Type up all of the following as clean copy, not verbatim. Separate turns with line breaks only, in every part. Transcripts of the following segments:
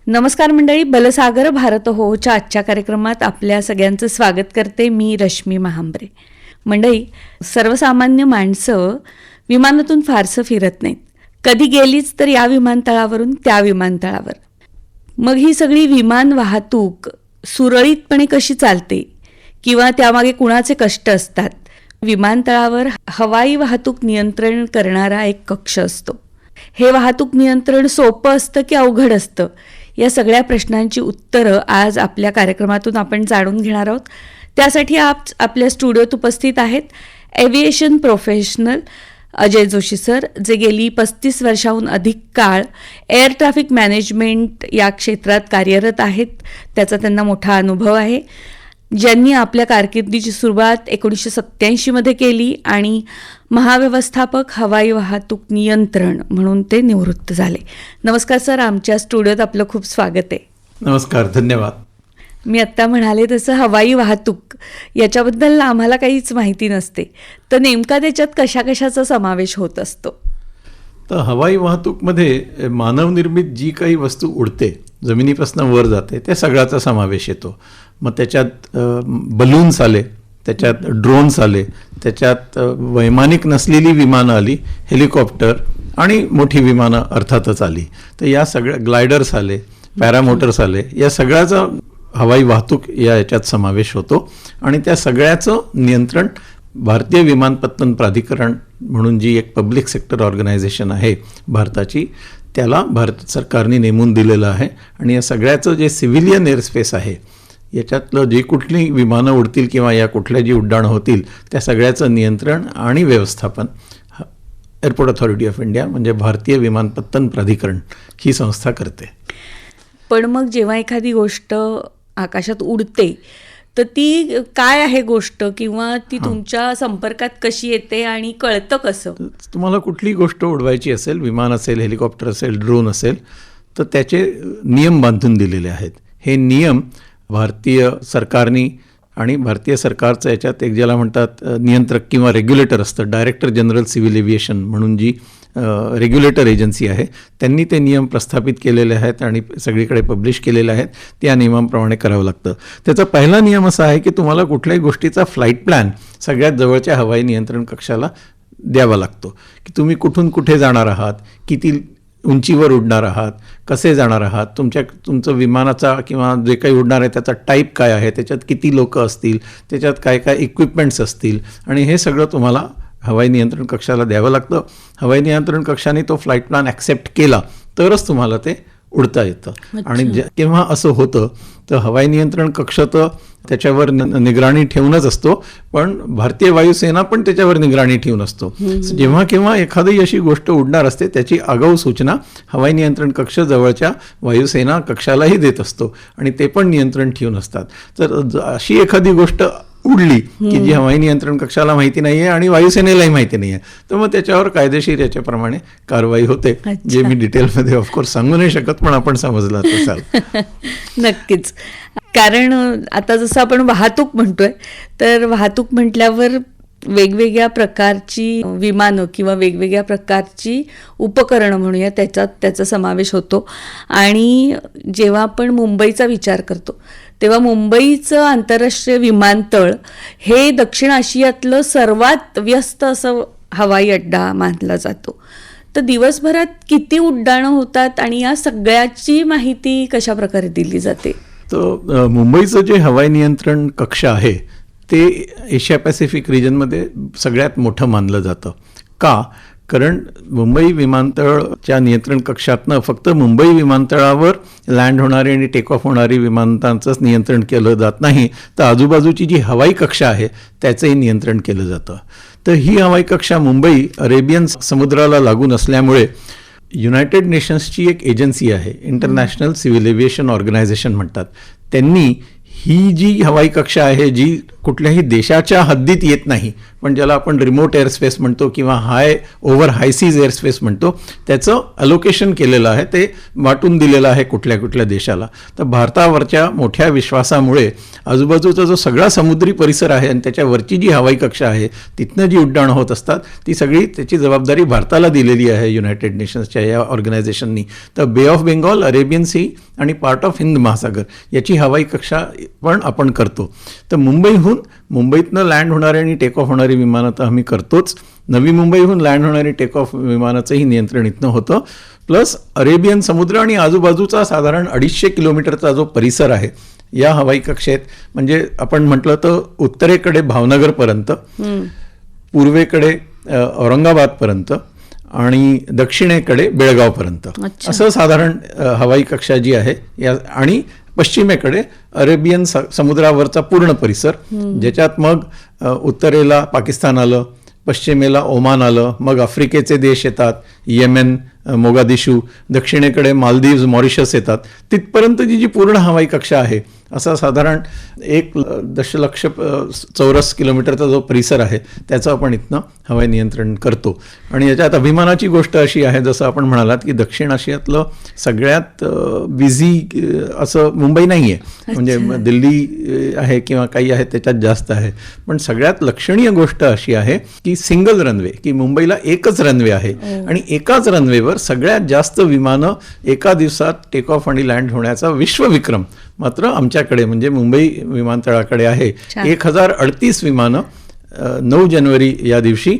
नमस्कार मंडळी, बलसागर भारत होच्या आजच्या कार्यक्रमात आपल्या सगळ्यांचं स्वागत करते मी रश्मी महांबरे. मंडळी, सर्वसामान्य माणसं विमानातून फारसं फिरत नाहीत. कधी गेलीच तर या विमानतळावरून त्या विमानतळावर. मग ही सगळी विमान वाहतूक सुरळीतपणे कशी चालते किंवा त्यामागे कुणाचे कष्ट असतात. विमानतळावर हवाई वाहतूक नियंत्रण करणारा एक कक्ष असतो. हे वाहतूक नियंत्रण सोपं असतं की अवघड असतं, या सगळ्या प्रश्नांची उत्तरं आज आपल्या कार्यक्रमातून आपण जाणून घेणार आहोत. त्यासाठी आपल्या स्टुडिओत उपस्थित आहेत aviation professional Ajay Joshi sir, जे गेली 35 वर्षाहून अधिक काळ एअर ट्रॅफिक मॅनेजमेंट या क्षेत्रात कार्यरत आहेत. त्याचा त्यांना मोठा अनुभव आहे. ज्यांनी आपल्या कारकिर्दीची सुरुवात 1987 केली आणि महाव्यवस्थापक हवाई वाहतूक नियंत्रण म्हणून ते निवृत्त झाले. नमस्कार सर, आमच्या स्टुडिओत आपलं खूप स्वागत आहे.
नमस्कार, धन्यवाद.
मी आत्ता म्हणाले तसं हवाई वाहतूक याच्याबद्दल आम्हाला काहीच माहिती नसते, तर नेमका त्याच्यात कशाचा समावेश होत असतो?
तर हवाई वाहतूकमध्ये मानवनिर्मित जी काही वस्तू उडते, जमिनीपासून वर जाते, त्या सगळ्याचा समावेश येतो. मग त्याच्यात बलून्स आले, त्याच्यात ड्रोन्स आले, त्याच्यात वैमानिक नसलेली विमानं आली, हेलिकॉप्टर आणि मोठी विमानं अर्थातच आली. तर या सगळ्या ग्लायडर्स आले, पॅरामोटर्स आले, या सगळ्याचा हवाई वाहतूक याच्यात समावेश होतो. आणि त्या सगळ्याचं नियंत्रण भारतीय विमानपत्तन प्राधिकरण म्हणून जी एक पब्लिक सेक्टर ऑर्गनायझेशन आहे भारताची, त्याला भारत सरकारने नेमून दिलेलं आहे. आणि या सगळ्याचं जे सिव्हिलियन एअरस्पेस आहे, याच्यातलं जी कुठली विमानं उडतील किंवा या कुठल्या जी उड्डाणं होतील, त्या सगळ्याचं नियंत्रण आणि व्यवस्थापन एअरपोर्ट अथॉरिटी ऑफ इंडिया म्हणजे भारतीय विमानपत्तन प्राधिकरण ही संस्था करते.
पण मग जेव्हा एखादी गोष्ट आकाशात उडते तर ती काय आहे गोष्ट, किंवा ती तुमच्या संपर्कात कशी येते आणि कळतं कसं?
तुम्हाला कुठली गोष्ट उडवायची असेल, विमान असेल, हेलिकॉप्टर असेल, ड्रोन असेल, तर त्याचे नियम बांधून दिलेले आहेत. हे नियम भारतीय सरकारनी आणि भारतीय सरकारचं याच्यात एक ज्याला म्हणतात नियंत्रक किंवा रेग्युलेटर असतं, डायरेक्टर जनरल सिव्हिल एव्हिएशन म्हणून जी रेग्युलेटर एजन्सी आहे, त्यांनी ते नियम प्रस्थापित केलेले आहेत आणि सगळीकडे पब्लिश केलेले आहेत. त्या नियमांप्रमाणे करावं लागतं. त्याचा पहिला नियम असा आहे की तुम्हाला कुठल्याही गोष्टीचा फ्लाईट प्लॅन सगळ्यात जवळच्या हवाई नियंत्रण कक्षाला द्यावा लागतो, की तुम्ही कुठून कुठे जाणार आहात, किती उंचीवर उडणार आहात, कसे जाणार आहात, तुमचं विमानाचा किंवा जे काही उडणार आहे त्याचा टाईप काय आहे, त्याच्यात किती लोक असतील, त्याच्यात काय काय इक्विपमेंट्स असतील, आणि हे सगळं तुम्हाला हवाई नियंत्रण कक्षाला द्यावं लागतं. हवाई नियंत्रण कक्षाने तो फ्लाईट प्लॅन ॲक्सेप्ट केला तरच तुम्हाला ते उडता येतं. आणि केव्हा असं होतं तर हवाई नियंत्रण कक्ष तर त्याच्यावर निगराणी ठेवूनच असतो, पण भारतीय वायुसेना पण त्याच्यावर निगराणी ठेवून असतो. जेव्हा केव्हा एखादी अशी गोष्ट उडणार असते त्याची आगाऊ सूचना हवाई नियंत्रण कक्ष जवळच्या वायुसेना कक्षालाही देत असतो आणि ते पण नियंत्रण ठेवून असतात. तर अशी एखादी गोष्ट उडली की जी हवाई नियंत्रण कक्षाला माहिती नाही आहे आणि वायुसेनेलाही माहिती नाही आहे, तर मग त्याच्यावर कायदेशीर याच्याप्रमाणे कारवाई होते, जे मी डिटेलमध्ये ऑफकोर्स सांगू नाही शकत, पण आपण समजलं असाल.
नक्कीच. कारण आता जसं आपण वाहतूक म्हणतोय, तर वाहतूक म्हटल्यावर वेगवेगळ्या प्रकारची विमानं किंवा वेगवेगळ्या प्रकारची उपकरणं म्हणूया त्याचा समावेश होतो. आणि जेव्हा आपण मुंबईचा विचार करतो तेव्हा मुंबईचं आंतरराष्ट्रीय विमानतळ हे दक्षिण आशियातलं सर्वात व्यस्त असं हवाई अड्डा मानला जातो. तर दिवसभरात किती उड्डाणं होतात आणि या सगळ्याची माहिती कशा प्रकारे दिली जाते?
तर मुंबईचं जे हवाई नियंत्रण कक्ष आहे ते एशिया पॅसिफिक रिजनमध्ये सगळ्यात मोठं मानलं जातं. का? कारण मुंबई विमानतळच्या नियंत्रण कक्षातनं फक्त मुंबई विमानतळावर लँड होणारी आणि टेक ऑफ होणारी विमानांचंच नियंत्रण केलं जात नाही, तर आजूबाजूची जी हवाई कक्षा आहे त्याचंही नियंत्रण केलं जातं. तर ही हवाई कक्षा मुंबई अरेबियन समुद्राला लागून असल्यामुळे युनायटेड नेशन्सची एक एजन्सी आहे, इंटरनॅशनल सिव्हिल एव्हिएशन ऑर्गनायझेशन म्हणतात, त्यांनी ही जी हवाई कक्षा आहे जी कुठल्याही देशाच्या हद्दीत येत नाही, पण ज्याला आपण रिमोट एअरस्पेस म्हणतो किंवा ओव्हर हायसीज एअरस्पेस म्हणतो, त्याचं अलोकेशन केलेलं आहे, ते वाटून दिलेलं आहे कुठल्या कुठल्या देशाला. तर भारतावरच्या मोठ्या विश्वासामुळे आजूबाजूचा जो सगळा समुद्री परिसर आहे आणि त्याच्यावरची जी हवाई कक्षा आहे तिथनं जी उड्डाणं होत असतात ती सगळी त्याची जबाबदारी भारताला दिलेली आहे युनायटेड नेशन्सच्या या ऑर्गनायझेशननी. तर बे ऑफ बेंगॉल, अरेबियन सी आणि पार्ट ऑफ हिंद महासागर याची हवाई कक्षा पण आपण करतो. तर मुंबईतनं लँड होणारी आणि टेक ऑफ होणारी विमानं तर आम्ही करतोच. नवी मुंबईहून लँड होणारी टेक ऑफ विमानाचंही नियंत्रण इथनं होतं. प्लस अरेबियन समुद्र आणि आजूबाजूचा साधारण 250 किलोमीटरचा जो परिसर आहे या हवाई कक्षेत, म्हणजे आपण म्हटलं तर उत्तरेकडे भावनगरपर्यंत, पूर्वेकडे औरंगाबादपर्यंत आणि दक्षिणेकडे बेळगावपर्यंत, असं साधारण हवाई कक्षा जी आहे या, आणि पश्चिमेकडे अरेबियन समुद्रावरचा पूर्ण परिसर, ज्याच्यात मग उत्तरेला पाकिस्तान आलं, पश्चिमेला ओमान आलं, मग आफ्रिकेचे देश येतात, येमेन, मोगादिशू, दक्षिणेकडे मालदीव्स, मॉरिशस येतात. तिथपर्यंतची जी पूर्ण हवाई कक्षा आहे असा साधारण 1 दशलक्ष चौरस किलोमीटरचा जो परिसर आहे त्याचं आपण इथनं हवाई नियंत्रण करतो. आणि याच्यात अभिमानाची गोष्ट अशी आहे, जसं आपण म्हणालात की दक्षिण आशियातलं सगळ्यात बिझी असं मुंबई नाही आहे, म्हणजे दिल्ली आहे किंवा काही आहे त्याच्यात जास्त आहे, पण सगळ्यात लक्षणीय गोष्ट अशी आहे की सिंगल रनवे, की मुंबईला एकच रनवे आहे आणि एकाच रनवेवर सगळ्यात जास्त विमानं एका दिवसात टेक ऑफ आणि लँड होण्याचा विश्वविक्रम मात्र आमच्याकडे म्हणजे मुंबई विमानतळाकडे आहे. 1038 विमानं 9 जानेवारी या दिवशी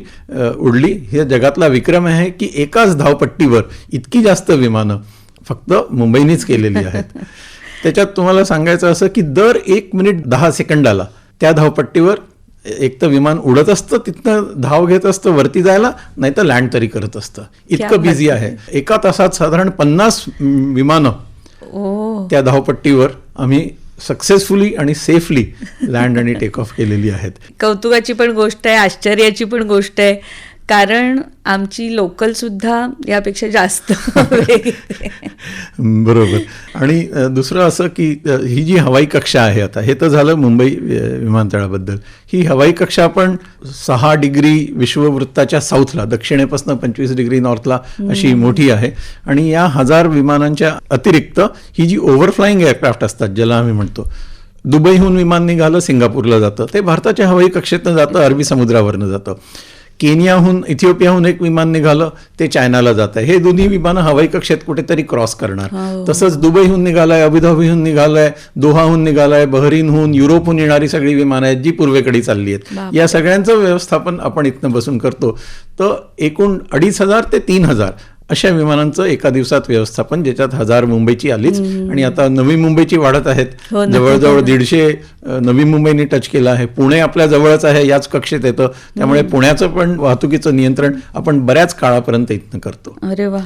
उडली. हे जगातला विक्रम आहे की एकाच धावपट्टीवर इतकी जास्त विमानं फक्त मुंबईनेच केलेली आहेत. त्याच्यात तुम्हाला सांगायचं असं की दर 1 मिनिट 10 सेकंदाला त्या धावपट्टीवर एक तर विमान उडत असतं, तिथनं धाव घेत असतं वरती जायला, नाही तर लँड तरी करत असतं. इतकं बिझी आहे. एका तासात साधारण 50 विमानं त्या धावपट्टीवर आम्ही सक्सेसफुली आणि सेफली लँड आणि टेक ऑफ केलेली आहेत.
कौतुकाची पण गोष्ट आहे, आश्चर्याची पण गोष्ट आहे, कारण आमची लोकल सुद्धा यापेक्षा जास्त
बरोबर. आणि दुसरं असं की ही जी हवाई कक्षा आहे, आता हे तर झालं मुंबई विमानतळाबद्दल. ही हवाई कक्षा आपण 6 डिग्री विश्ववृत्ताच्या साऊथला, दक्षिणेपासून 25 डिग्री नॉर्थला अशी मोठी आहे. आणि या 1000 विमानांच्या अतिरिक्त ही जी ओव्हरफ्लाईंग एअरक्राफ्ट असतात ज्याला आम्ही म्हणतो, दुबईहून विमान निघालं सिंगापूरला जातं, ते भारताच्या हवाई कक्षेतनं जातं, अरबी समुद्रावरनं जातं. केनियाहून, इथिओपियाहून एक विमान निघालं ते चायनाला जात आहे. हे दोन्ही विमानं हवाई कक्षेत कुठेतरी क्रॉस करणार. तसंच दुबईहून निघालंय, अबुधाबीहून निघालंय, दोहाहून निघालंय, बहरीनहून, युरोपहून येणारी सगळी विमानं आहेत जी पूर्वेकडे चालली आहेत. या सगळ्यांचं व्यवस्थापन आपण इथनं बसून करतो. तर एकूण 2500 ते 3000 अशा विमानांचं एका दिवसात व्यवस्थापन, ज्याच्यात 1000 मुंबईची आलीच आणि आता नवी मुंबईची वाढत आहेत. जवळजवळ 150 नवी मुंबईने टच केलं आहे. पुणे आपल्या जवळच आहे, याच कक्षेत येतं, त्यामुळे पुण्याचं पण वाहतुकीचं नियंत्रण आपण बऱ्याच काळापर्यंत इथनं करतो.
अरे वा,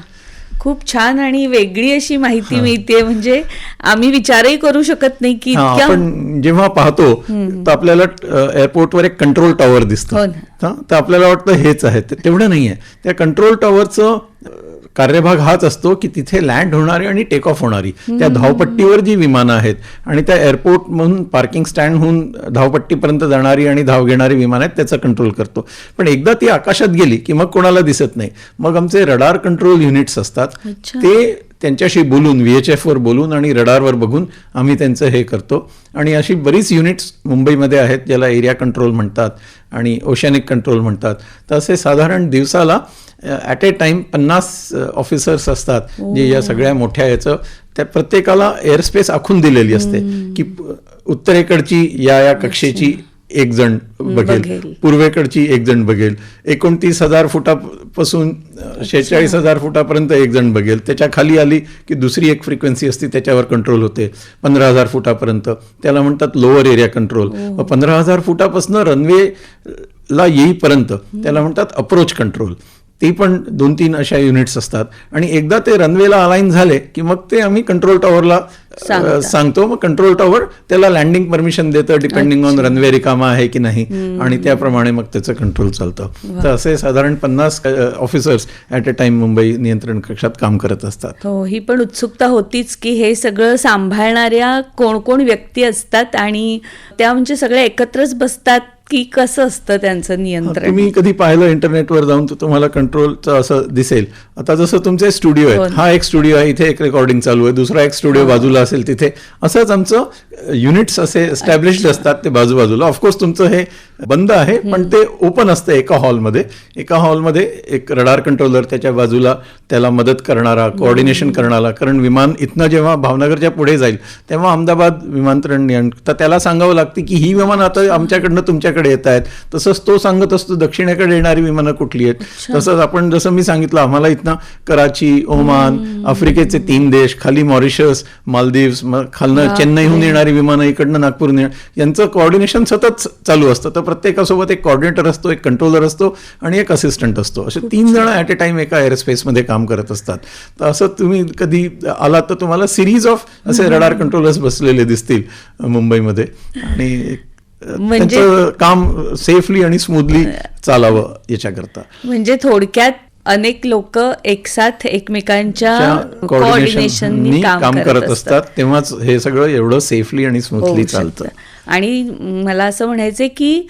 खूप छान आणि वेगळी अशी माहिती मिळते. म्हणजे आम्ही विचारही करू शकत नाही की
आपण जेव्हा पाहतो तर आपल्याला एअरपोर्टवर एक कंट्रोल टॉवर दिसतं, तर आपल्याला वाटतं हेच आहे. तेवढं नाहीये. त्या कंट्रोल टॉवरचं कार्यभाग हाच असतो की तिथे लँड होणारी आणि टेक ऑफ होणारी त्या धावपट्टीवर जी विमानं आहेत आणि त्या एअरपोर्ट म्हणून पार्किंग स्टँडहून धावपट्टीपर्यंत जाणारी आणि धाव घेणारी विमानं आहेत त्याचं कंट्रोल करतो. पण एकदा ती आकाशात गेली की मग कोणाला दिसत नाही. मग आमचे रडार कंट्रोल युनिट्स असतात, ते त्यांच्याशी बोलून, VHF वर बोलून आणि रडारवर बघून आम्ही त्यांचं हे करतो. आणि अशी बरीच युनिट्स मुंबईमध्ये आहेत ज्याला एरिया कंट्रोल म्हणतात आणि ओशॅनिक कंट्रोल म्हणतात. तर असे साधारण दिवसाला ॲट ए टाइम 50 ऑफिसर्स असतात जे या सगळ्या मोठ्या याचं, त्या प्रत्येकाला एअरस्पेस आखून दिलेली असते की उत्तरेकडची या कक्षेची एक जण बघेल, पूर्वेकडची एक जण बघेल, 29,000 फुटापासून 46,000 फुटापर्यंत एक जण बघेल. त्याच्या खाली आली की दुसरी एक फ्रिक्वेन्सी असते त्याच्यावर कंट्रोल होते 15,000 फुटापर्यंत, त्याला म्हणतात लोअर एरिया कंट्रोल. 15,000 फुटापासून रनवेला येईपर्यंत त्याला म्हणतात अप्रोच कंट्रोल. ती पण 2-3 अशा युनिट्स असतात आणि एकदा ते रनवेला अलाइन झाले की मग ते आम्ही कंट्रोल टॉवरला सांगतो. मग कंट्रोल टॉवर त्याला लँडिंग परमिशन देतं डिपेंडिंग ऑन रनवे रिकामा आहे की नाही आणि त्याप्रमाणे मग त्याचं कंट्रोल चालतं. तर असे साधारण 50 officers at a time Mumbai नियंत्रण कक्षात काम करत असतात.
हो, ही पण उत्सुकता होतीच की हे सगळं सांभाळणाऱ्या कोण कोण व्यक्ती असतात आणि त्या म्हणजे सगळे एकत्रच बसतात की कसं असतं त्यांचं नियंत्रण.
तुम्ही कधी पाहिलं इंटरनेटवर जाऊन तर तुम्हाला कंट्रोलचं असं दिसेल. आता जसं तुमचे स्टुडिओ आहेत, हा एक स्टुडिओ आहे, इथे एक रेकॉर्डिंग चालू आहे, दुसरा एक स्टुडिओ बाजूला असेल तिथे, असंच आमचं युनिट्स असे एस्टॅब्लिश्ड असतात ते बाजूबाजूला. ऑफकोर्स तुमचं हे बंद आहे पण ते ओपन असतं एका हॉलमध्ये एक रडार कंट्रोलर, त्याच्या बाजूला त्याला मदत करणारा, कोऑर्डिनेशन करणारा. कारण विमान इथनं जेव्हा भावनगरच्या पुढे जाईल तेव्हा अहमदाबाद विमानतळ तर त्याला सांगावं लागते की ही विमानं आता आमच्याकडनं तुमच्याकडे येत आहेत. तसंच तो सांगत असतो दक्षिणेकडे येणारी विमानं कुठली आहेत. तसंच आपण जसं मी सांगितलं आम्हाला इथनं कराची, ओमान, आफ्रिकेचे 3 देश, खाली मॉरिशस, मालदीव्स, खालनं चेन्नईहून येणारी विमानं, इकडनं नागपूरहून यांचं कोऑर्डिनेशन सतत चालू असतं. तर प्रत्येकासोबत एक कोऑर्डिनेटर असतो, एक कंट्रोलर असतो आणि एक असिस्टंट असतो. असे 3 जण ॲट अ टाइम एका एअरस्पेसमध्ये काम करत असतात. तर असं तुम्ही कधी आलात तर तुम्हाला सिरीज ऑफ असे रडार कंट्रोलर्स बसलेले दिसतील मुंबईमध्ये आणि त्यांचं काम सेफली आणि स्मूथली चालावं याच्याकरता.
म्हणजे थोडक्यात अनेक लोक एकसाथ एकमेकांच्या कोऑर्डिनेशननी काम करत असतात,
तेव्हाच हे सगळं एवढं सेफली आणि स्मूथली चालतं.
आणि मला असं म्हणायचंय की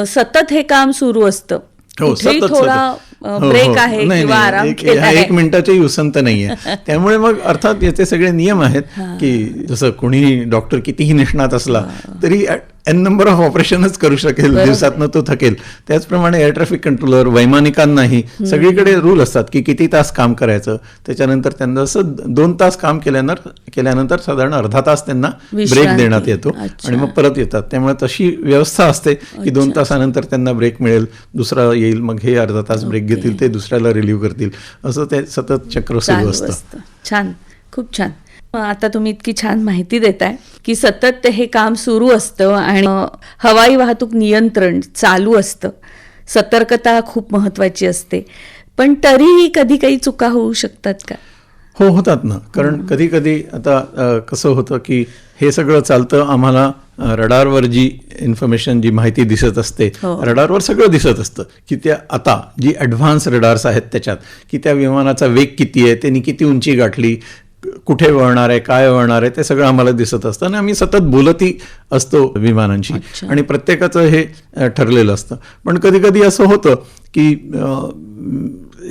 सतत हे काम सुरू असतं.
हो, सतत
थोडा ब्रेक आहे किंवा आराम केला आहे,
1 मिनिटाची उसंत नाहीये. त्यामुळे मग अर्थात याचे सगळे नियम आहेत की जसं कोणी डॉक्टर कितीही निष्णात असला तरी n नंबर ऑफ ऑपरेशनच करू शकेल दिवसातनं, तो थकेल. त्याचप्रमाणे एअर ट्रॅफिक कंट्रोलर, वैमानिकांनाही सगळीकडे रूल असतात की किती तास काम करायचं. त्याच्यानंतर त्यांना असं 2 तास काम केल्यानंतर साधारण अर्धा तास त्यांना ब्रेक देण्यात येतो आणि मग परत येतात. त्यामुळे तशी व्यवस्था असते की 2 तासानंतर त्यांना ब्रेक मिळेल, दुसरा येईल, मग हे अर्धा तास ब्रेक घेतील, ते दुसऱ्याला रिलीव्ह करतील, असं ते सतत चक्र सुरू असतं.
छान, खूप छान. आता तुम्ही इतकी छान माहिती देताय की सतत हे काम सुरू असतं आणि हवाई वाहतूक नियंत्रण चालू असतं. सतर्कता खूप महत्वाची असते, पण तरीही कधी काही चुका होऊ शकतात का?
हो, होतात ना. कारण कधी कधी आता कसं होतं की हे सगळं चालतं, आम्हाला रडारवर जी इन्फॉर्मेशन, जी माहिती दिसत असते, रडारवर सगळं दिसत असतं की त्या आता जी ॲडव्हान्स रडार्स आहेत त्याच्यात की त्या विमानाचा वेग किती आहे, त्यांनी किती उंची गाठली, कुठे वळणार आहे, काय वळणार आहे, ते सगळं आम्हाला दिसत असतं आणि आम्ही सतत बोलतही असतो विमानांशी आणि प्रत्येकाचं हे ठरलेलं असतं. पण कधी कधी असं होतं की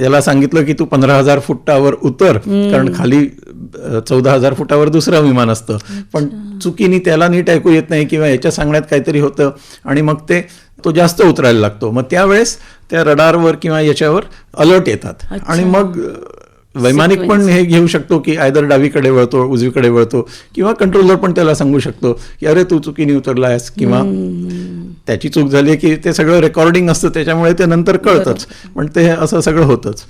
याला सांगितलं की तू 15,000 फुटावर उतर, कारण खाली 14,000 फुटावर दुसरं विमान असतं, पण चुकीने त्याला नीट ऐकू येत नाही किंवा याच्या सांगण्यात काहीतरी होतं आणि मग तो जास्त उतरायला लागतो. मग त्यावेळेस त्या रडारवर किंवा याच्यावर अलर्ट येतात आणि मग वैमानिक पण हे घेऊ शकतो की आयदर डावीकडे वळतो, उजवीकडे वळतो, किंवा कंट्रोलर पण त्याला सांगू शकतो की अरे तू चुकीने उतरला आहेस, किंवा त्याची चूक झाली की ते सगळं रेकॉर्डिंग असतं त्याच्यामुळे ते नंतर कळतंच. पण ते असं सगळं होतंच.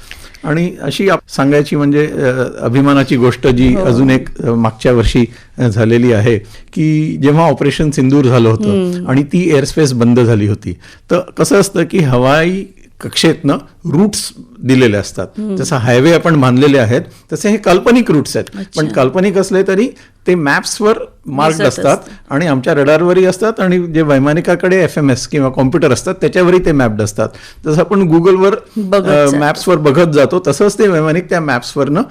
आणि अशी सांगायची म्हणजे अभिमानाची गोष्ट जी अजून एक मागच्या वर्षी झालेली आहे की जेव्हा ऑपरेशन सिंदूर झालं होतं आणि ती एअरस्पेस बंद झाली होती, तर कसं असतं की हवाई कक्षेतनं रूट्स दिलेले असतात. जसं हायवे आपण बांधलेले आहेत तसे हे काल्पनिक रूट्स आहेत, पण काल्पनिक असले तरी ते मॅप्सवर मार्क्ड असतात आणि आमच्या रडारवरही असतात आणि जे वैमानिकाकडे FMS किंवा कॉम्प्युटर असतात त्याच्यावरही ते मॅप्ड असतात. जसं आपण गुगलवर मॅप्सवर बघत जातो तसंच ते वैमानिक त्या मॅप्सवरनं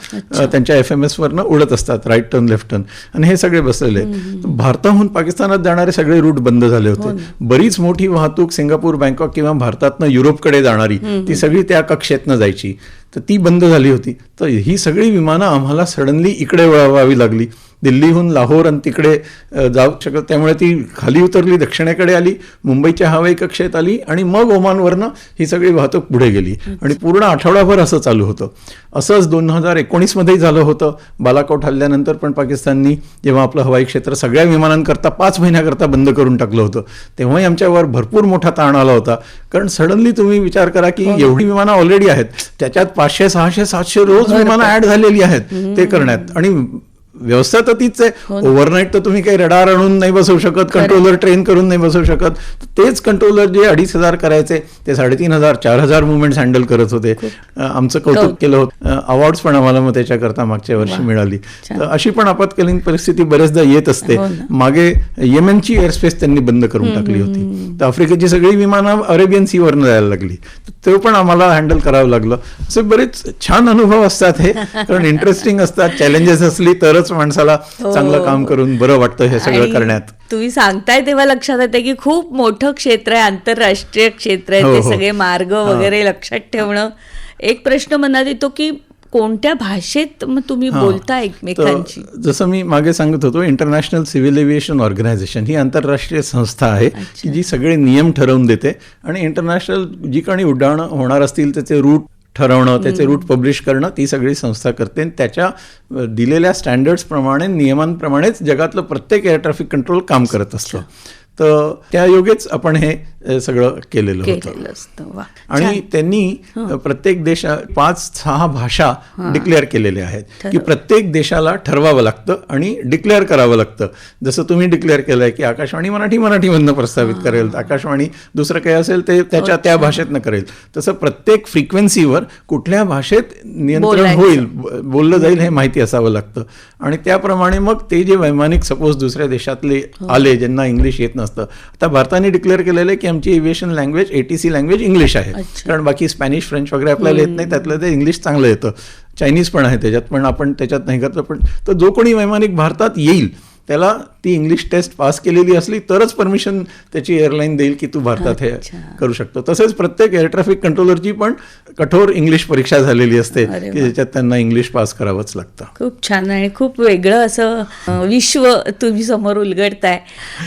त्यांच्या FMS वरनं उडत असतात, राईट टर्न, लेफ्ट टर्न, आणि हे सगळे बसलेले आहेत. भारताहून पाकिस्तानात जाणारे सगळे रूट बंद झाले होते. बरीच मोठी वाहतूक सिंगापूर, बँकॉक किंवा भारतातनं युरोपकडे जाणारी ती सगळी त्या कक्षेतनं जायची, तर ती बंद झाली होती. तर ही सगळी विमानं आम्हाला सडनली इकडे वळवावी लागली. दिल्लीहून लाहोर आणि तिकडे जाऊ शकत, त्यामुळे ती खाली उतरली, दक्षिणेकडे आली, मुंबईच्या हवाई कक्षेत आली आणि मग ओमानवरनं ही सगळी वाहतूक पुढे गेली आणि पूर्ण आठवडाभर असं चालू होतं. असंच 2019 झालं होतं. बालाकोट हल्ल्यानंतर पण पाकिस्ताननी जेव्हा आपलं हवाई क्षेत्र सगळ्या विमानांकरता 5 महिन्याकरता बंद करून टाकलं होतं, तेव्हाही आमच्यावर भरपूर मोठा ताण आला होता. कारण सडनली तुम्ही विचार करा की एवढी विमानं ऑलरेडी आहेत, त्याच्यात 500, 600, 700 रोज विमानं ऍड झालेली आहेत ते करण्यात, आणि व्यवस्था तर तीच आहे.
हो ना.
ओव्हरनाईट तर तुम्ही काही रडार आणून नाही बसवू शकत, कंट्रोलर ट्रेन करून नाही बसवू शकत. तेच कंट्रोलर जे 2,500 करायचे ते 3,500 4,000 मुवमेंट्स हँडल करत होते. आमचं कौतुक केलं होतं. अवॉर्ड्स पण आम्हाला मग त्याच्याकरता मागच्या वर्षी मिळाली. तर अशी पण आपत्कालीन परिस्थिती बरेचदा येत असते.
हो ना.
मागे येमेनची एअरस्पेस त्यांनी बंद करून टाकली होती, तर आफ्रिकेची सगळी विमानं अरेबियन सीवरनं जायला लागली, ते पण आम्हाला हँडल करावं लागलं. असे बरेच छान अनुभव असतात हे, कारण इंटरेस्टिंग असतात. चॅलेंजेस असली तरच माणसाला चांगलं काम करून बरं वाटतं हे सगळं
आणि
करण्यात.
तुम्ही सांगताय तेव्हा लक्षात येते की खूप मोठं क्षेत्र आहे, आंतरराष्ट्रीय क्षेत्र आहे.
हो,
ते
हो.
सगळे मार्ग वगैरे लक्षात ठेवणं. एक प्रश्न मनात येतो की कोणत्या भाषेत मग तुम्ही बोलता एकमेकांची?
तर जसं मी मागे सांगत होतो, इंटरनॅशनल सिव्हिल एव्हिएशन ऑर्गनायझेशन ही आंतरराष्ट्रीय संस्था आहे की जी सगळे नियम ठरवून देते आणि इंटरनॅशनल जी काही उड्डाणं होणार असतील त्याचे रूट ठरवणं, त्याचे रूट पब्लिश करणं ती सगळी संस्था करते. आणि त्याच्या दिलेल्या स्टँडर्ड्सप्रमाणे नियमांप्रमाणेच जगातलं प्रत्येक एअर ट्रॅफिक कंट्रोल काम करत असतं. तर त्या योगेच आपण हे सगळं केलेलं होतं.
असतं. वा.
आणि त्यांनी प्रत्येक देशा 5-6 भाषा डिक्लेअर केलेल्या आहेत की प्रत्येक देशाला ठरवावं लागतं आणि डिक्लेअर करावं लागतं. जसं तुम्ही डिक्लेअर केलंय की आकाशवाणी मराठीमधनं प्रस्तावित करेल, आकाशवाणी दुसरं काही असेल ते त्याच्या त्या भाषेतनं करेल. तसं प्रत्येक फ्रिक्वेन्सीवर कुठल्या भाषेत नियंत्रण होईल, बोललं जाईल हे माहिती असावं लागतं. आणि त्याप्रमाणे मग ते जे वैमानिक सपोज दुसऱ्या देशातले आले ज्यांना इंग्लिश येत नसतं, आता भारताने डिक्लेअर केलेलं आहे की आमची aviation language ATC language English आहे. कारण बाकी स्पॅनिश फ्रेंच वगैरे आपल्याला येत नाही, त्यातलं ते इंग्लिश चांगलं येतं. चायनीज पण आहे त्याच्यात, पण आपण त्याच्यात नाही करतो. पण तर जो कोणी वैमानिक भारतात येईल त्याला ती इंग्लिश टेस्ट पास केलेली असली तरच परमिशन त्याची एअरलाईन देईल की तू भारतात हे करू शकतो. तसेच प्रत्येक एअर ट्रॅफिक कंट्रोलरची पण कठोर इंग्लिश परीक्षा झालेली असते की ज्याच्यात त्यांना इंग्लिश पास करावंच लागतं.
खूप छान आणि खूप वेगळं असं विश्व तुम्ही समोर उलगडताय.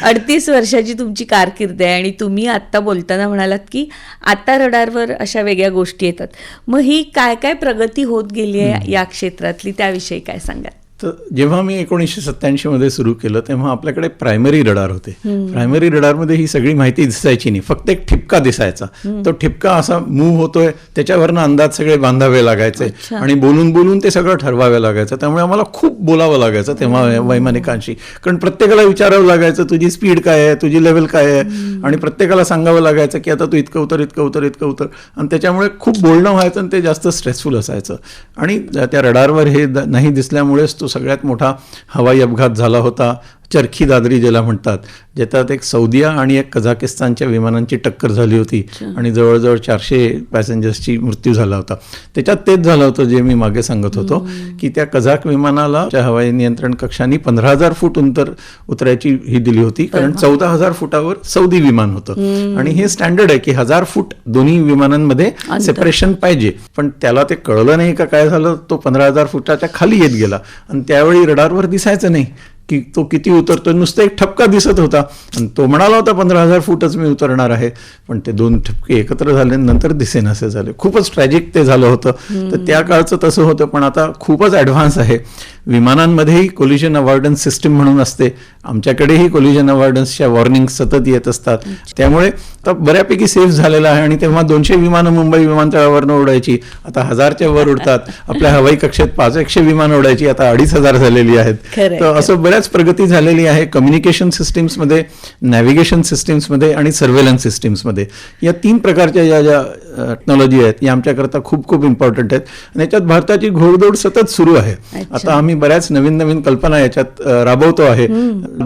38 वर्षाची तुमची कारकीर्द आहे आणि तुम्ही आत्ता बोलताना म्हणालात की आता रडारवर अशा वेगळ्या गोष्टी येतात. मग ही काय काय प्रगती होत गेली आहे या क्षेत्रातली, त्याविषयी काय सांगाल?
तर जेव्हा मी 1987 मध्ये सुरू केलं तेव्हा आपल्याकडे प्रायमरी रडार होते. प्रायमरी रडारमध्ये ही सगळी माहिती दिसायची नाही, फक्त एक ठिपका दिसायचा. तो ठिपका असा मूव्ह होतोय त्याच्यावरनं अंदाज सगळे बांधावे लागायचे आणि बोलून बोलून ते सगळं ठरवावे लागायचं. त्यामुळे आम्हाला खूप बोलावं लागायचं तेव्हा वैमानिकांशी, कारण प्रत्येकाला विचारावं लागायचं तुझी स्पीड काय आहे, तुझी लेवल काय आहे, आणि प्रत्येकाला सांगावं लागायचं की आता तू इतकं उतर इतकं उतर इतकं उतर. आणि त्याच्यामुळे खूप बोलणं व्हायचं आणि ते जास्त स्ट्रेसफुल असायचं. आणि त्या रडारवर हे नाही दिसल्यामुळेच तो सगळ्यात मोठा हवाई अपघात झाला होता, चरखी दादरी ज्याला म्हणतात, ज्याच्यात एक सौदिया आणि एक कझाकिस्तानच्या विमानांची टक्कर झाली होती आणि जवळजवळ 400 पॅसेंजर्सची मृत्यू झाला होता. त्याच्यात तेच झालं होतं जे मी मागे सांगत होतो की त्या कझाक विमानाला हवाई नियंत्रण कक्षाने 15,000 फूट उतरायची ही दिली होती, कारण 14,000 फुटावर सौदी विमान होतं. आणि हे स्टँडर्ड आहे की 1000 फूट दोन्ही विमानांमध्ये सेपरेशन पाहिजे. पण त्याला ते कळलं नाही का काय झालं, तो 15,000 फुटाच्या खाली येत गेला आणि त्यावेळी रडारवर दिसायचं नाही की तो किती उतरतो, नुसतं एक ठपका दिसत होता. आणि तो म्हणाला होता 15,000 फूटच मी उतरणार आहे, पण ते 2 ठपके एकत्र झाले नंतर दिसेनासे झाले. खूपच ट्रॅजिक ते झालं होतं. तर त्या काळचं तसं होतं. पण आता खूपच ॲडव्हान्स आहे. विमानांमध्येही कोलिजन अवॉर्डन्स सिस्टीम म्हणून असते, आमच्याकडेही कोलिजन अवॉर्डन्सच्या वॉर्निंग सतत येत असतात. त्यामुळे आता बऱ्यापैकी सेफ झालेलं आहे. आणि तेव्हा 200 विमानं मुंबई विमानतळावरनं उडायची, आता 1000च्या वर उडतात. आपल्या हवाई कक्षेत 500 विमानं उडायची, आता 2500 झालेली आहेत. तर असं बऱ्याच प्रगती झालेली आहे कम्युनिकेशन सिस्टीम्समध्ये, नॅव्हिगेशन सिस्टीम्समध्ये आणि सर्व्हेलन्स सिस्टीम्समध्ये. या 3 प्रकारच्या ज्या टेक्नॉलॉजी आहेत या आमच्याकरता खूप खूप इम्पॉर्टंट आहेत. आणि याच्यात भारताची घोडदौड सतत सुरू आहे. आता आम्ही बऱ्याच नवीन नवीन कल्पना याच्यात राबवतो आहे.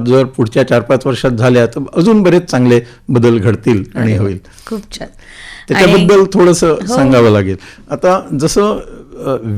जर पुढच्या 4-5 वर्षात झाल्या तर अजून बरेच चांगले बदल घडतील आणि होईल.
खूप छान.
त्याच्याबद्दल थोडंसं सांगावं लागेल. आता जसं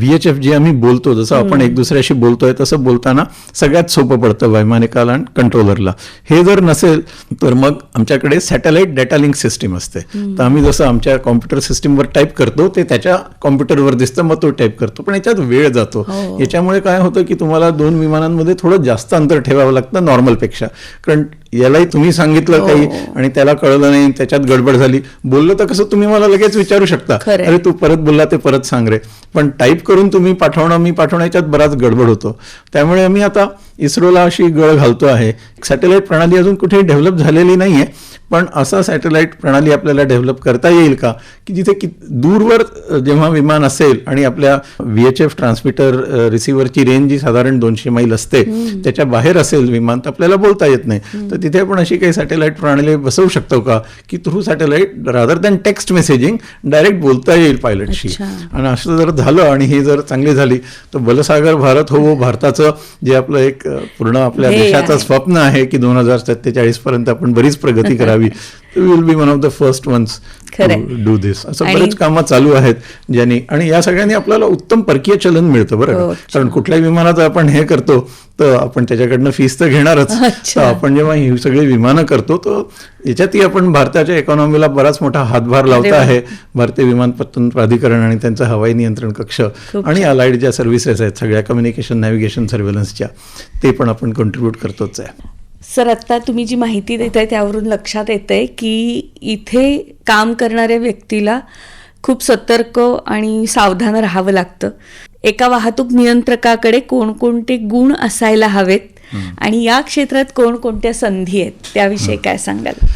VHF जे आम्ही बोलतो, जसं आपण एक दुसऱ्याशी बोलतोय तसं बोलताना सगळ्यात सोपं पडतं वैमानिकाला आणि कंट्रोलरला. हे जर नसेल तर मग आमच्याकडे सॅटेलाइट डेटा लिंक सिस्टीम असते. तर आम्ही जसं आमच्या कॉम्प्युटर सिस्टीमवर टाईप करतो ते त्याच्या कॉम्प्युटरवर दिसतं, मग तो टाईप करतो. पण याच्यात वेळ जातो. याच्यामुळे काय होतं की तुम्हाला 2 विमानांमध्ये थोडं जास्त अंतर ठेवावं लागतं नॉर्मलपेक्षा, कारण यालाही तुम्ही सांगितलं काही आणि त्याला कळलं नाही, त्याच्यात गडबड झाली, बोललं तर कसं तुम्ही मला लगेच विचारू शकता,
खरंय.
अरे तू परत बोलला ते परत सांग रे. पण टाईप करून तुम्ही पाठवणं, मी पाठवण्याच्यात बराच गडबड होतो. त्यामुळे आम्ही आता इस्रोला अशी गळ घालतो आहे. सॅटेलाइट प्रणाली अजून कुठेही डेव्हलप झालेली नाहीये, पण असा सॅटेलाइट प्रणाली आपल्याला डेव्हलप करता येईल का की जिथे दूरवर जेव्हा विमान असेल आणि आपल्या VHF ट्रान्समीटर रिसिव्हरची रेंज जी साधारण 200 मैल असते त्याच्या बाहेर असेल विमान, तर आपल्याला बोलता येत नाही. तर तिथे आपण अशी काही सॅटेलाइट प्रणाली बसवू शकतो का की through satellite rather than text messaging direct बोलता येईल पायलटशी. आणि असं जर झालं आणि ही जर चांगली झाली तर बलसागर भारत हो, भारताचं जे आपलं एक पूर्ण आपल्या देशाचं स्वप्न आहे की 2047 पर्यंत आपण बरीच प्रगती करावी, will be one of the first ones do this. असं बरेच कामं चालू आहेत ज्यांनी, आणि या सगळ्यांनी आपल्याला उत्तम परकीय चलन मिळतं बरं का. कारण कुठल्याही विमानाचं आपण हे करतो तर आपण त्याच्याकडनं फीस तर घेणारच. तर आपण जेव्हा ही सगळी विमानं करतो तर याच्यातही आपण भारताच्या इकॉनॉमीला बराच मोठा हातभार लावता आहे. भारतीय विमानपत्तन प्राधिकरण आणि त्यांचा हवाई नियंत्रण कक्ष आणि अलाइड ज्या सर्व्हिसेस आहेत सगळ्या कम्युनिकेशन, नॅव्हिगेशन, सर्व्हेलन्सच्या, ते पण आपण कॉन्ट्रीब्यूट करतोच आहे.
सर, आत्ता तुम्ही जी माहिती देताय त्यावरून लक्षात येतंय की इथे काम करणाऱ्या व्यक्तीला खूप सतर्क आणि सावधान राहावं लागतं. एका वाहतूक नियंत्रकाकडे कोणकोणते गुण असायला हवेत आणि या क्षेत्रात कोणकोणत्या संधी आहेत त्याविषयी काय सांगाल?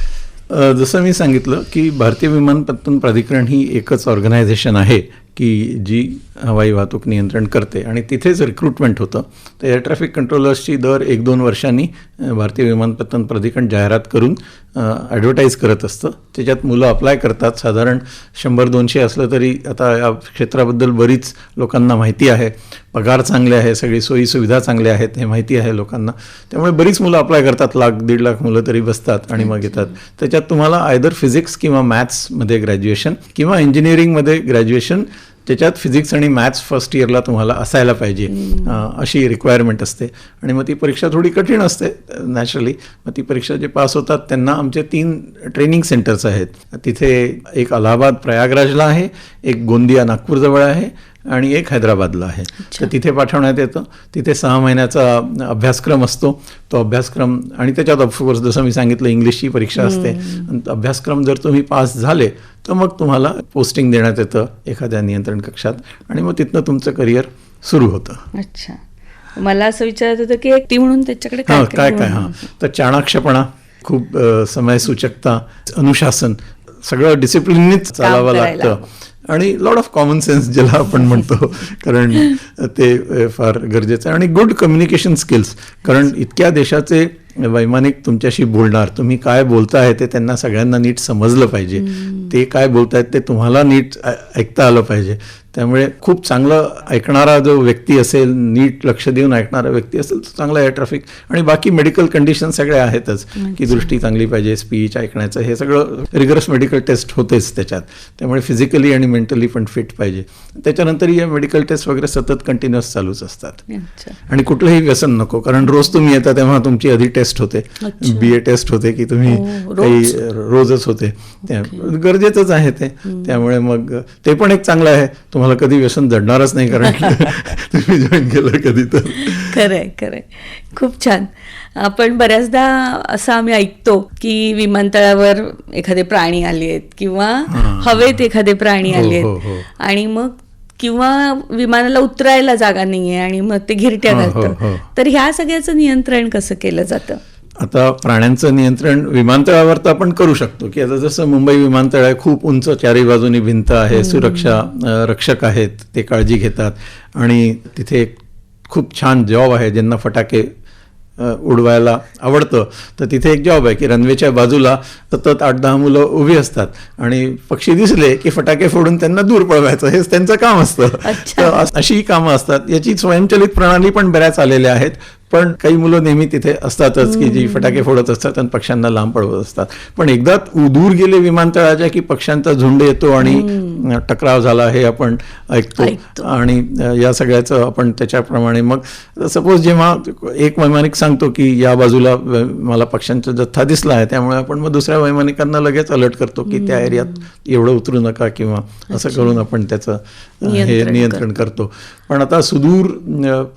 जसं मी सांगितलं की भारतीय विमानपत्तन प्राधिकरण ही एकच ऑर्गनायझेशन आहे की जी हवाई वाहतूक नियंत्रण करते आणि तिथेच रिक्रुटमेंट होतं. तर एअर ट्रॅफिक कंट्रोलर्सची दर 1-2 वर्षांनी भारतीय विमानपत्तन प्राधिकरण जाहिरात करून ॲडव्हर्टाईज करत असतं. त्याच्यात मुलं अप्लाय करतात. साधारण 100-200 असलं तरी आता या क्षेत्राबद्दल बरीच लोकांना माहिती आहे. पगार चांगले आहे, सगळी सोयीसुविधा चांगल्या आहेत हे माहिती आहे लोकांना. त्यामुळे बरीच मुलं अप्लाय करतात. 1,00,000-1.5 लाख मुलं तरी बसतात आणि मग येतात. त्याच्यात तुम्हाला आयदर फिजिक्स किंवा मॅथ्समध्ये ग्रॅज्युएशन किंवा इंजिनिअरिंगमध्ये ग्रॅज्युएशन, त्याच्यात फिजिक्स आणि मॅथ्स फर्स्ट इयरला तुम्हाला असायला पाहिजे अशी रिक्वायरमेंट असते. आणि मग ती परीक्षा थोडी कठीण असते नॅचरली. मग ती परीक्षा जे पास होतात त्यांना आमचे 3 ट्रेनिंग सेंटर्स आहेत. तिथे एक अलाहाबाद प्रयागराजला आहे, एक गोंदिया नागपूरजवळ आहे आणि एक हैदराबादला आहे. तर तिथे पाठवण्यात येतं. तिथे 6 महिन्याचा अभ्यासक्रम असतो. तो अभ्यासक्रम आणि त्याच्यात ऑफकोर्स जसं मी सांगितलं इंग्लिशची परीक्षा असते. अभ्यासक्रम जर तुम्ही पास झाले तर मग तुम्हाला पोस्टिंग देण्यात येतं एखाद्या नियंत्रण कक्षात आणि मग तिथनं तुमचं करिअर सुरू होतं.
अच्छा, मला असं विचारत होतं की एकटी म्हणून त्याच्याकडे
काय तर चाणाक्षपणा, खूप समयसूचकता, अनुशासन, सगळं डिसिप्लिननीच चालावं लागतं आणि लॉट ऑफ कॉमन सेन्स ज्याला आपण म्हणतो, कारण ते फार गरजेचं आहे. आणि गुड कम्युनिकेशन स्किल्स, कारण इतक्या देशाचे वैमानिक तुमच्याशी बोलणार, तुम्ही काय बोलताय ते त्यांना सगळ्यांना नीट समजलं पाहिजे. ते काय बोलतायत ते तुम्हाला नीट ऐकता आलं पाहिजे. त्यामुळे खूप चांगलं ऐकणारा जो व्यक्ती असेल, नीट लक्ष देऊन ऐकणारा व्यक्ती असेल तर चांगला एअर ट्रॅफिक. आणि बाकी मेडिकल कंडिशन सगळे आहेतच की दृष्टी चांगली पाहिजे, स्पीच, ऐकण्याचं, हे सगळं रिगरस मेडिकल टेस्ट होतेच त्याच्यात. त्यामुळे फिजिकली आणि मेंटली पण फिट पाहिजे. त्याच्यानंतर या मेडिकल टेस्ट वगैरे सतत कंटिन्युअस चालूच असतात. आणि कुठलंही व्यसन नको, कारण रोज तुम्ही येता तेव्हा तुमची आधी टेस्ट होते, BA टेस्ट होते की तुम्ही काही रोजच होते. गरजेचंच आहे ते. त्यामुळे मग ते पण एक चांगलं आहे. तुम्हाला कधी व्यसन जडणारच नाही कारण तुम्ही जॉईन केलं कधी तर.
खरंय. खूप छान. आपण बऱ्याचदा असं आम्ही ऐकतो की विमानतळावर एखादे प्राणी आले आहेत किंवा हवेत एखादे प्राणी आले आहेत आणि मग किंवा विमानाला उतरायला जागा नाहीये आणि मग ते घिरट्या घालतं. तर ह्या सगळ्याचं नियंत्रण कसं केलं जातं?
आता प्राण्यांचं नियंत्रण विमानतळावर तर आपण करू शकतो की आता जसं मुंबई विमानतळ आहे, खूप उंच चारही बाजूनी भिंत आहे, सुरक्षा रक्षक आहेत, ते काळजी घेतात. आणि तिथे एक खूप छान जॉब आहे ज्यांना फटाके उडवायला आवडतं. तर तिथे एक जॉब आहे की रनवेच्या बाजूला सतत 8-10 मुलं उभी असतात आणि पक्षी दिसले की फटाके फोडून त्यांना दूर पळवायचं, हेच त्यांचं काम असतं. तर अशी कामं असतात. याची स्वयंचलित प्रणाली पण बऱ्याच आलेल्या आहेत. पण काही मुलं नेहमी तिथे असतातच की जी फटाके फोडत असतात आणि पक्ष्यांना लांब पळवत असतात. पण एकदा दूर गेले विमानतळाच्या की पक्ष्यांचा झुंड येतो आणि टकराव झाला हे आपण ऐकतो. आणि या सगळ्याचं आपण त्याच्याप्रमाणे मग सपोज जेव्हा एक वैमानिक सांगतो की या बाजूला मला पक्ष्यांचा जथ्था दिसला आहे, त्यामुळे आपण मग दुसऱ्या वैमानिकांना लगेच अलर्ट करतो की त्या एरियात एवढं उतरू नका किंवा असं करून आपण त्याचं हे नियंत्रण करतो. पण आता सुदूर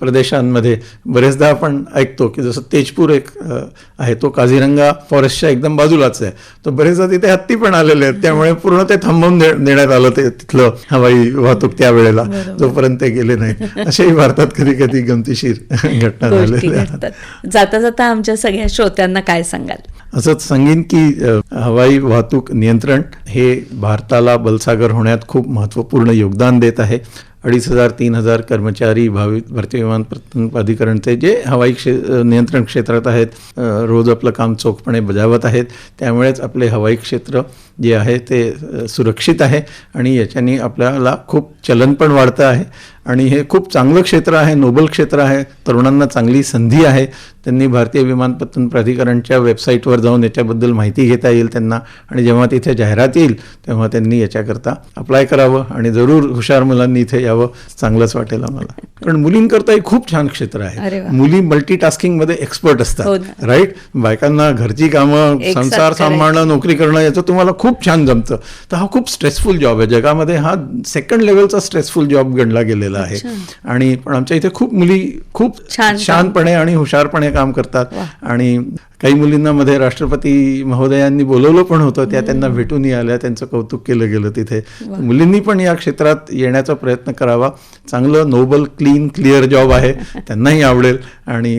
प्रदेशांमध्ये बरेचदा आपण ऐकतो की जसं तेजपूर एक आहे, तो काझीरंगा फॉरेस्टच्या एकदम बाजूलाच आहे, तो बरेचदा तिथे हत्ती पण आलेले आहेत, त्यामुळे पूर्ण ते थांबवून देण्यात आलं ते तिथलं हवाई वाहतूक त्यावेळेला, जोपर्यंत ते गेले नाही. अशाही भारतात कधी कधी गमतीशीर घटना झालेल्या आहेत.
जाता जाता आमच्या सगळ्या श्रोत्यांना काय सांगाल?
असंच सांगेन की हवाई वाहतूक नियंत्रण हे भारताला बलसागर होण्यात खूप महत्त्वपूर्ण योगदान देत आहे. 2,500-3,000 कर्मचारी भारतीय विमानपत्तन प्राधिकरणचे जे हवाई नियंत्रण क्षेत्रात आहेत, रोज आपलं काम चोखपणे बजावत आहेत. त्यामुळेच आपले हवाई क्षेत्र जे आहे ते सुरक्षित आहे आणि याच्याने आपल्याला खूप चलन पण वाढतं आहे. आणि हे खूप चांगलं क्षेत्र आहे, नोबल क्षेत्र आहे, तरुणांना चांगली संधी आहे. त्यांनी भारतीय विमानपत्तन प्राधिकरणच्या वेबसाईटवर जाऊन याच्याबद्दल माहिती घेता येईल त्यांना, आणि जेव्हा तिथे जाहिरात येईल तेव्हा त्यांनी याच्याकरता अप्लाय करावं आणि जरूर हुशार मुलांनी इथे यावं, चांगलंच वाटेल आम्हाला. कारण मुलींकरता हे खूप छान क्षेत्र आहे. मुली मल्टीटास्किंगमध्ये एक्सपर्ट असतात, राईट. बायकांना घरची कामं, संसार सांभाळणं, नोकरी करणं याचं तुम्हाला खूप छान जमतं. तर हा खूप स्ट्रेसफुल जॉब आहे. जगामध्ये हा सेकंड लेवलचा स्ट्रेसफुल जॉब गणला गेलेला आहे. आणि पण आमच्या इथे खूप मुली खूप छानपणे आणि हुशारपणे काम करतात. आणि काही मुलींना मध्ये राष्ट्रपती महोदयांनी बोलवलं पण होतं, त्या त्यांना भेटूनही आल्या, त्यांचं कौतुक केलं गेलं तिथे. मुलींनी पण या क्षेत्रात येण्याचा प्रयत्न करावा. चांगलं नोबल क्लीन क्लिअर जॉब आहे, त्यांनाही आवडेल आणि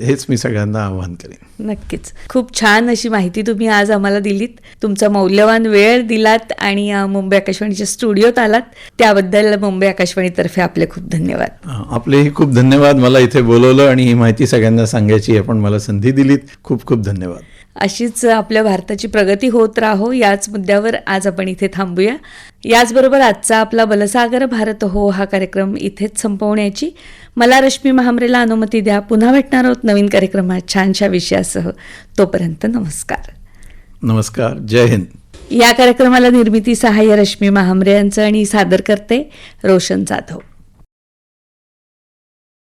हेच मी सगळ्यांना आवाहन करेन.
नक्कीच. खूप छान अशी माहिती तुम्ही आज आम्हाला दिलीत, तुमचा मौल्यवान वेळ दिलात आणि मुंबई आकाशवाणीच्या स्टुडिओत आलात, त्याबद्दल मुंबई आकाशवाणीतर्फे आपले खूप धन्यवाद.
आपलेही खूप धन्यवाद. मला इथे बोलवलं आणि ही माहिती सगळ्यांना सांगायची आपण मला संधी दिलीत. खूप खूप धन्यवाद.
अशीच आपल्या भारताची प्रगती होत राहो, याच मुद्द्यावर आज आपण इथे थांबूया. याचबरोबर आजचा आपला बलसागर भारत हो हा कार्यक्रम इथेच संपवण्याची मला रश्मी महांब्रेला अनुमती द्या. पुन्हा भेटणार आहोत नवीन कार्यक्रमात छानशा विषयासह. तोपर्यंत नमस्कार.
नमस्कार. जय हिंद.
या कार्यक्रमाला निर्मिती सहाय्य रश्मी महांब्रे यांचं आणि सादर करते रोशन जाधव.